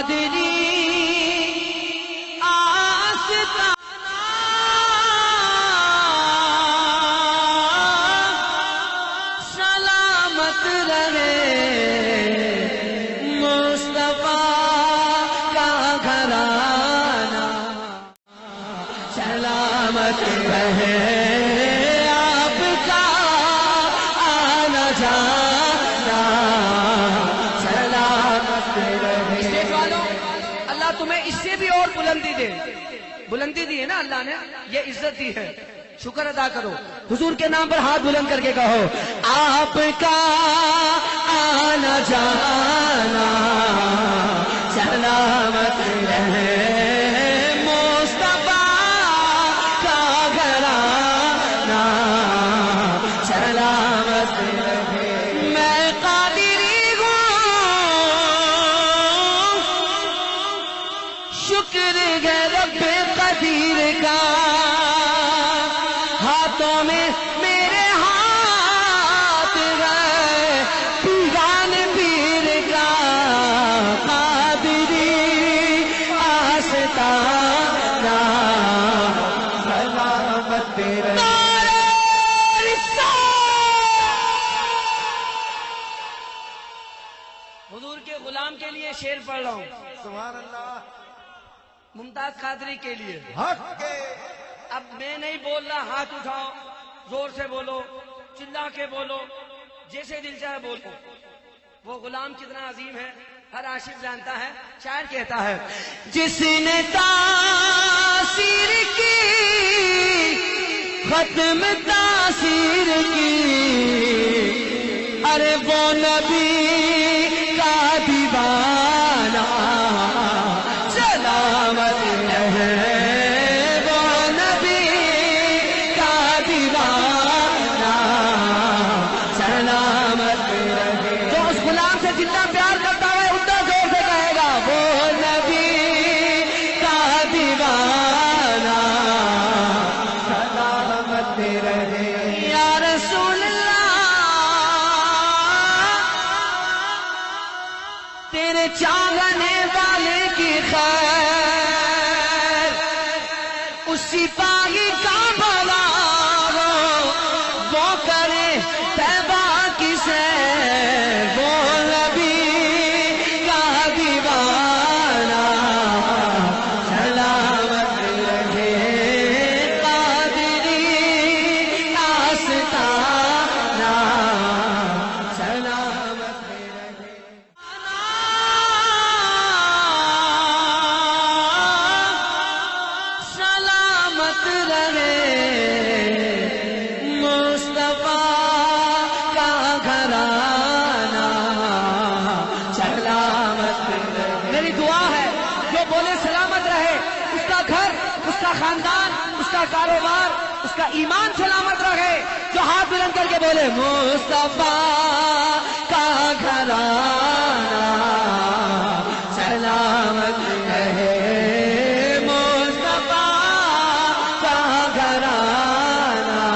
कादरी आस्ताना सलामत रहे मुस्तफा का घराना, सलामत रहे आपका आना जाना, सलामत रहे। स्टेज वालों, अल्लाह तुम्हें इससे भी और बुलंदी दे। बुलंदी दी है ना अल्लाह ने, ये इज्जत दी है, शुक्र अदा करो। हुजूर के नाम पर हाथ बुलंद करके कहो, आपका आना जाना सलामत रहे मुस्तफा का घराना, सलामत रहे। मैं कादिरी हूँ, शुक्र है रब्बे कदीर का, हाथों में मेरे हाथ है पीरान पीर का, कादिरी आस्ताना सलामत रहे। हुजूर के गुलाम के लिए शेर पढ़ रहा हूँ, सुभान अल्लाह। मुमताज कादरी के लिए। हक के अब मैं नहीं बोल रहा, हाथ उठाओ, जोर से बोलो, चिल्ला के बोलो, जैसे दिल चाहे बोलो। वो गुलाम कितना अजीम है, हर आशिक जानता है। शायर कहता है, जिसने तासीर की खत्म तासीर की, अरे वो नबी का दीवाना सलामत रहे, वो नबी का दीवाना सलामत रहे। जो उस गुलाम से जितना प्यार करता है उतना जोर से कहेगा, वो नबी का दीवाना सलामत रहे। या रसूल अल्लाह, तेरे चाहने वाले की खैर उस सिपाही का भला हो, वो करे तैबा की सैर, वो नबी का दीवाना सलामत रहे। कादिरी आस्ताना सलामत रहे। सलामत रहे मुस्तफा का घराना, सलामत रहे। मेरी दुआ है, जो बोले सलामत रहे, उसका घर, उसका खानदान, उसका कारोबार, उसका ईमान सलामत रहे। जो हाथ बुलंद करके बोले मुस्तफा का घराना सलामत रहे, मुस्तफा का घराना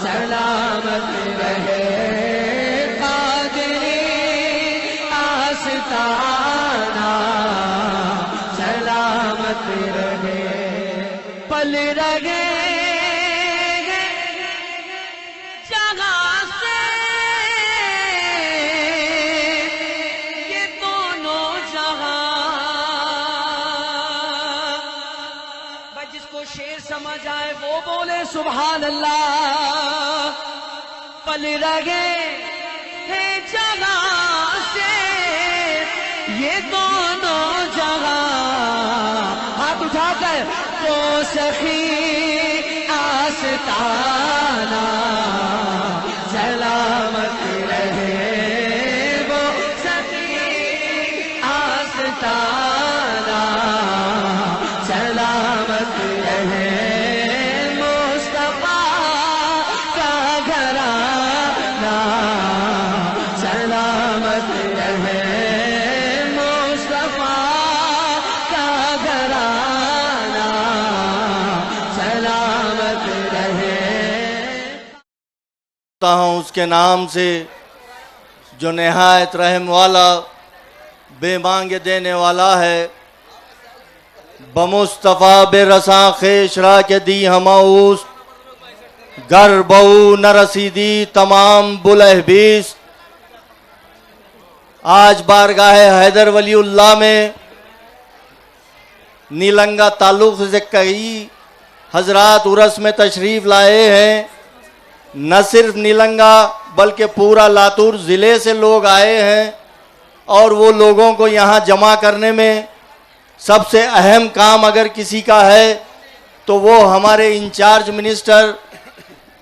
सलामत रहे। कादिरी आस्ताना सलामत रहे। पल रहे जहाँ से ये दोनों जहाँ, भाई जिसको शेर समझ आए वो बोले सुभान अल्लाह। पल रहे हैं जहाँ से ये दोनों जहाँ, हाथ उठाकर तो सखी आस्ताना सलामत रहे, वो सखी आस्ताना सलामत रहे। मुस्तफा का घराना सलामत रहे, मुस्तफा का घराना सलामत रहे। हूँ उसके नाम से जो नहायत रहम वाला, बेमांग देने वाला है। बमुस्तफ़ा बेरसा खेशरा के दी हमाऊस गर बऊ न रसीदी तमाम बुलहबीस। आज बारगाह हैदर वलीउल्लाह में नीलंगा ताल्लुक से कई हजरात उरस में तशरीफ लाए हैं। न सिर्फ नीलंगा बल्कि पूरा लातूर ज़िले से लोग आए हैं और वो लोगों को यहाँ जमा करने में सबसे अहम काम अगर किसी का है तो वो हमारे इंचार्ज मिनिस्टर,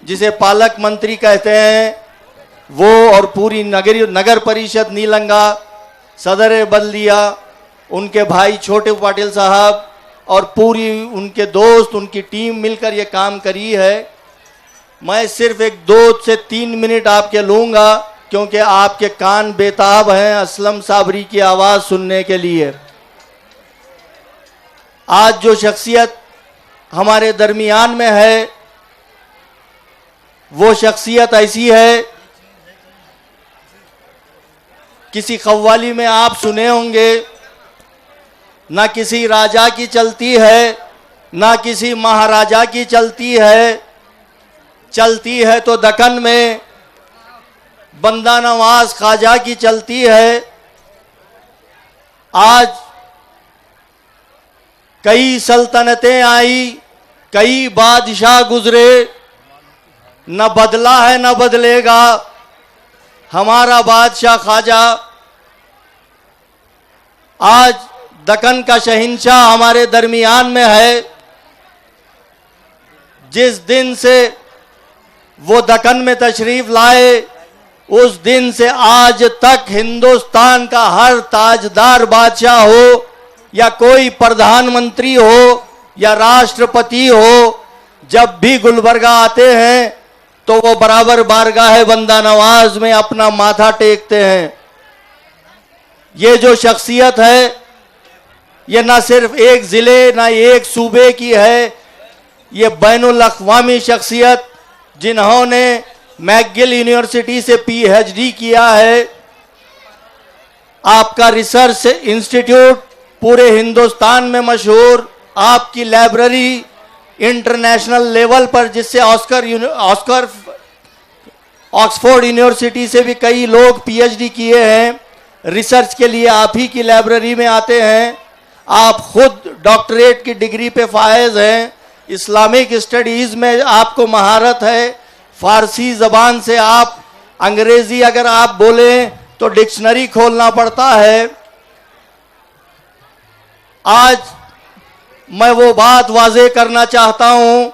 जिसे पालक मंत्री कहते हैं, वो और पूरी नगर परिषद नीलंगा, सदर बल्दिया, उनके भाई छोटे पाटिल साहब और पूरी उनके दोस्त, उनकी टीम मिलकर ये काम करी है। मैं सिर्फ 2 से 3 मिनट आपके लूँगा क्योंकि आपके कान बेताब हैं असलम साबरी की आवाज़ सुनने के लिए। आज जो शख्सियत हमारे दरमियान में है वो शख्सियत ऐसी है, किसी कव्वाली में आप सुने होंगे, ना किसी राजा की चलती है ना किसी महाराजा की चलती है, चलती है तो दक्कन में बंदा नवाज ख्वाजा की चलती है। आज कई सल्तनतें आई, कई बादशाह गुजरे, न बदला है न बदलेगा हमारा बादशाह ख्वाजा। आज दक्कन का शहंशाह हमारे दरमियान में है। जिस दिन से वो दक्कन में तशरीफ लाए उस दिन से आज तक हिंदुस्तान का हर ताजदार बादशाह हो या कोई प्रधानमंत्री हो या राष्ट्रपति हो, जब भी गुलबर्गा आते हैं तो वो बराबर बारगाह बंदा नवाज में अपना माथा टेकते हैं। ये जो शख्सियत है ये न सिर्फ एक ज़िले न एक सूबे की है, ये बैनुल अक़वामी शख्सियत जिन्होंने मैकगिल यूनिवर्सिटी से PhD किया है। आपका रिसर्च इंस्टीट्यूट पूरे हिंदुस्तान में मशहूर, आपकी लाइब्रेरी इंटरनेशनल लेवल पर, जिससे ऑक्सफोर्ड यूनिवर्सिटी से भी कई लोग PhD किए हैं। रिसर्च के लिए आप ही की लाइब्रेरी में आते हैं। आप खुद डॉक्टरेट की डिग्री पे फायज हैं। इस्लामिक स्टडीज़ में आपको महारत है। फारसी ज़बान से आप अंग्रेज़ी अगर आप बोलें तो डिक्शनरी खोलना पड़ता है। आज मैं वो बात वाज़े करना चाहता हूँ,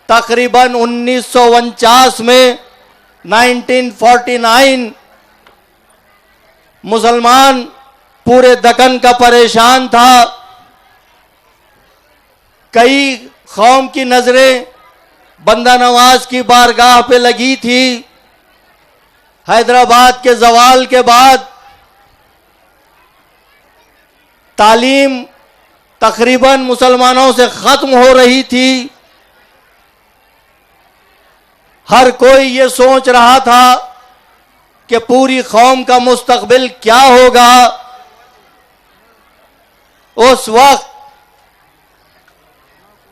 तकरीबन 1949 में 1949 मुसलमान पूरे दक्कन का परेशान था। कई कौम की नजरें बंदा नवाज की बारगाह पे लगी थी। हैदराबाद के जवाल के बाद तालीम तकरीबन मुसलमानों से खत्म हो रही थी। हर कोई ये सोच रहा था कि पूरी कौम का मुस्तकबिल क्या होगा। उस वक्त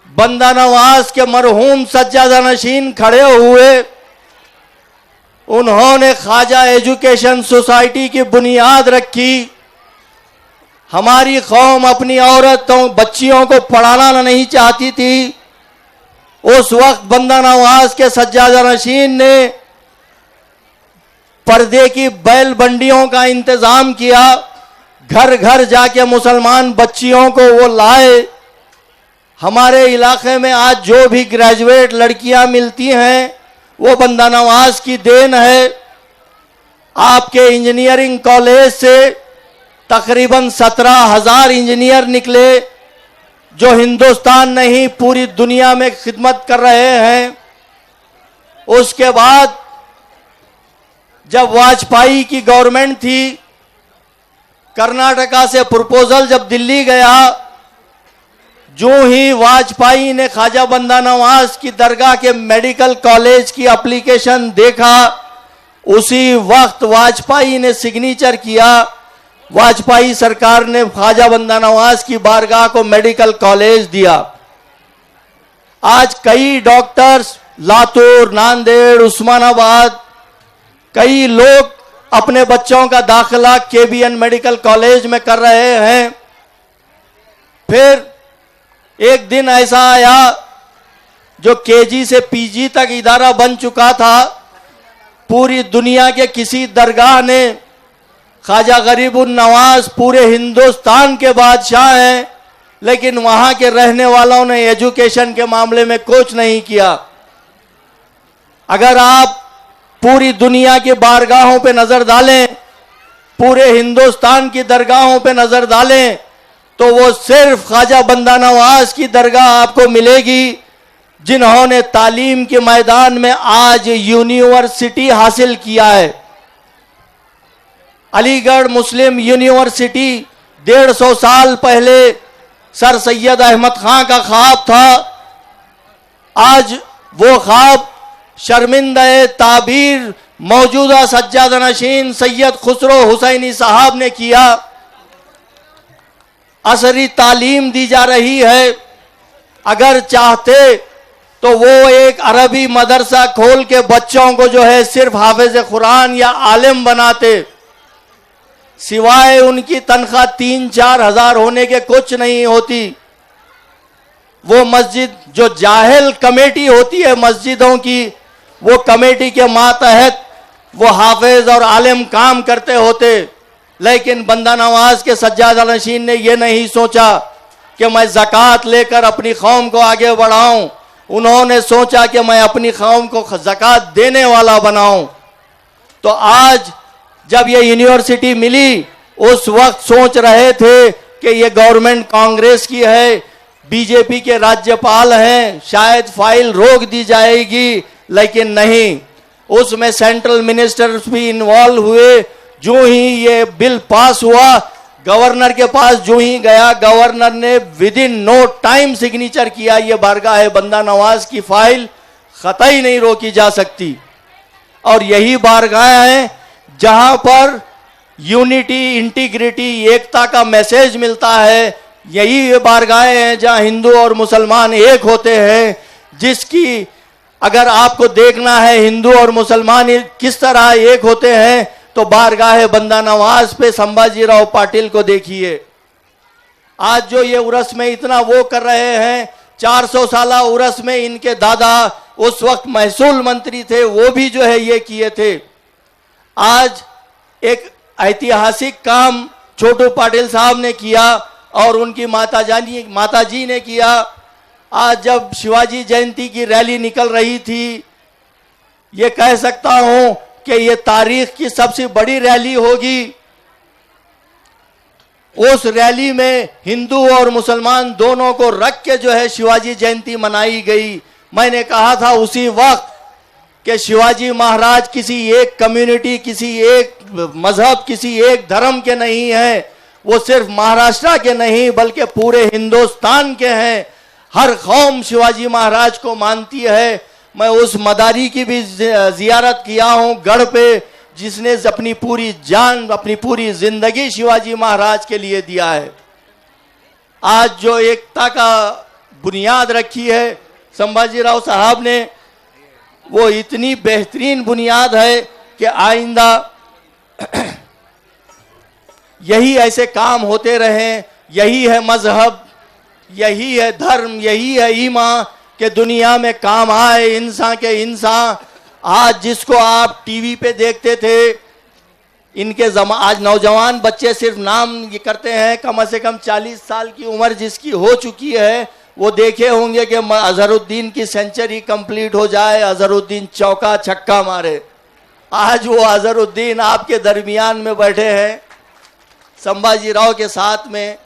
बंदा नवाज के मरहूम सज्जादा नशीन खड़े हुए। उन्होंने ख्वाजा एजुकेशन सोसाइटी की बुनियाद रखी। हमारी कौम अपनी औरतों बच्चियों को पढ़ाना नहीं चाहती थी। उस वक्त बंदा नवाज के सज्जादा नशीन ने पर्दे की बैल बंडियों का इंतजाम किया। घर घर जाके मुसलमान बच्चियों को वो लाए। हमारे इलाके में आज जो भी ग्रेजुएट लड़कियां मिलती हैं वो बंदा नवाज की देन है। आपके इंजीनियरिंग कॉलेज से तकरीबन 17,000 इंजीनियर निकले जो हिंदुस्तान नहीं पूरी दुनिया में खिदमत कर रहे हैं। उसके बाद जब वाजपेयी की गवर्नमेंट थी, कर्नाटका से प्रपोजल जब दिल्ली गया, जो ही वाजपेयी ने ख्वाजा बंदा नवाज की दरगाह के मेडिकल कॉलेज की एप्लीकेशन देखा, उसी वक्त वाजपेयी ने सिग्नेचर किया। वाजपेयी सरकार ने ख्वाजा बंदा नवाज की बारगाह को मेडिकल कॉलेज दिया। आज कई डॉक्टर्स लातूर, नांदेड़, उस्मानाबाद, कई लोग अपने बच्चों का दाखिला केबीएन मेडिकल कॉलेज में कर रहे हैं। फिर एक दिन ऐसा आया जो केजी से पीजी तक इदारा बन चुका था। पूरी दुनिया के किसी दरगाह ने ख्वाजा गरीबुन नवाज पूरे हिंदुस्तान के बादशाह हैं, लेकिन वहां के रहने वालों ने एजुकेशन के मामले में कुछ नहीं किया। अगर आप पूरी दुनिया की बारगाहों पे नजर डालें, पूरे हिंदुस्तान की दरगाहों पे नजर डालें, तो वो सिर्फ ख्वाजा बंदा नवाज की दरगाह आपको मिलेगी, जिन्होंने तालीम के मैदान में आज यूनिवर्सिटी हासिल किया है। अलीगढ़ मुस्लिम यूनिवर्सिटी 150 साल पहले सर सैयद अहमद खां का ख्वाब था। आज वो ख्वाब शर्मिंदा ताबीर मौजूदा सज्जाद नशीन सैयद खुसरो हुसैनी साहब ने किया। असरी तालीम दी जा रही है। अगर चाहते तो वो एक अरबी मदरसा खोल के बच्चों को जो है सिर्फ हाफिज कुरान या आलिम बनाते, सिवाय उनकी तनख्वाह 3-4 हजार होने के कुछ नहीं होती। वो मस्जिद जो जाहिल कमेटी होती है मस्जिदों की, वो कमेटी के मातहत वो हाफिज और आलिम काम करते होते। लेकिन बंदा नवाज के सज्जादा नशीन ने ये नहीं सोचा कि मैं ज़कात लेकर अपनी कौम को आगे बढ़ाऊं। उन्होंने सोचा कि मैं अपनी कौम को ज़कात देने वाला बनाऊं। तो आज जब ये यूनिवर्सिटी मिली, उस वक्त सोच रहे थे कि ये गवर्नमेंट कांग्रेस की है, बीजेपी के राज्यपाल हैं, शायद फाइल रोक दी जाएगी, लेकिन नहीं। उसमें सेंट्रल मिनिस्टर्स भी इन्वॉल्व हुए। जो ही ये बिल पास हुआ, गवर्नर के पास जो ही गया, गवर्नर ने within no time signature किया। ये बारगाह बंदा नवाज की फाइल कतई नहीं रोकी जा सकती। और यही बारगाह है जहां पर यूनिटी, इंटीग्रिटी, एकता का मैसेज मिलता है। यही बारगाहें हैं जहां हिंदू और मुसलमान एक होते हैं, जिसकी अगर आपको देखना है हिंदू और मुसलमान किस तरह एक होते हैं, तो बारगाह बंदा नवाज पे संभाजीराव पाटिल को देखिए। आज जो ये उर्स में इतना वो कर रहे हैं, 400 साला उर्स में इनके दादा उस वक्त महसूल मंत्री थे, वो भी जो है ये किए थे। आज एक ऐतिहासिक काम छोटू पाटिल साहब ने किया और उनकी माताजी ने किया। आज जब शिवाजी जयंती की रैली निकल रही थी, ये कह सकता हूं कि ये तारीख की सबसे बड़ी रैली होगी। उस रैली में हिंदू और मुसलमान दोनों को रख के जो है शिवाजी जयंती मनाई गई। मैंने कहा था उसी वक्त कि शिवाजी महाराज किसी एक कम्युनिटी, किसी एक मजहब, किसी एक धर्म के नहीं हैं। वो सिर्फ महाराष्ट्र के नहीं बल्कि पूरे हिंदुस्तान के हैं। हर कौम शिवाजी महाराज को मानती है। मैं उस मदारी की भी जियारत किया हूं गढ़ पे, जिसने अपनी पूरी जान, अपनी पूरी जिंदगी शिवाजी महाराज के लिए दिया है। आज जो एकता का बुनियाद रखी है संभाजीराव साहब ने, वो इतनी बेहतरीन बुनियाद है कि आइंदा यही ऐसे काम होते रहें। यही है मजहब, यही है धर्म, यही है ईमान के दुनिया में काम आए इंसान के इंसान। आज जिसको आप टीवी पे देखते थे, इनके आज नौजवान बच्चे सिर्फ नाम ये करते हैं। कम से कम 40 साल की उम्र जिसकी हो चुकी है, वो देखे होंगे कि अजहरुद्दीन की सेंचुरी कंप्लीट हो जाए, अजहरुद्दीन चौका छक्का मारे। आज वो अजहरुद्दीन आपके दरमियान में बैठे हैं संभाजीराव के साथ में।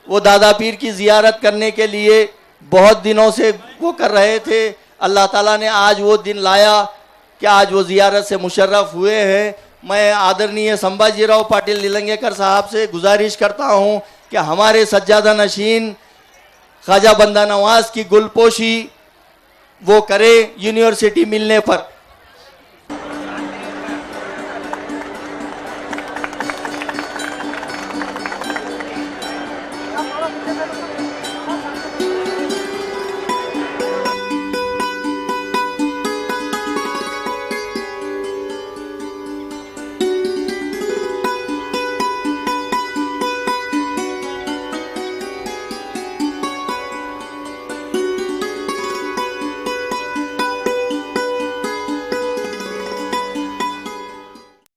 वो दादा पीर की जियारत करने के लिए बहुत दिनों से वो कर रहे थे। अल्लाह ताला ने आज वो दिन लाया कि आज वो जियारत से मुशर्रफ हुए हैं। मैं आदरणीय संभाजीराव पाटिल निलंगेकर साहब से गुजारिश करता हूं कि हमारे सज्जादा नशीन ख्वाजा बंदा नवाज की गुलपोशी वो करे यूनिवर्सिटी मिलने पर।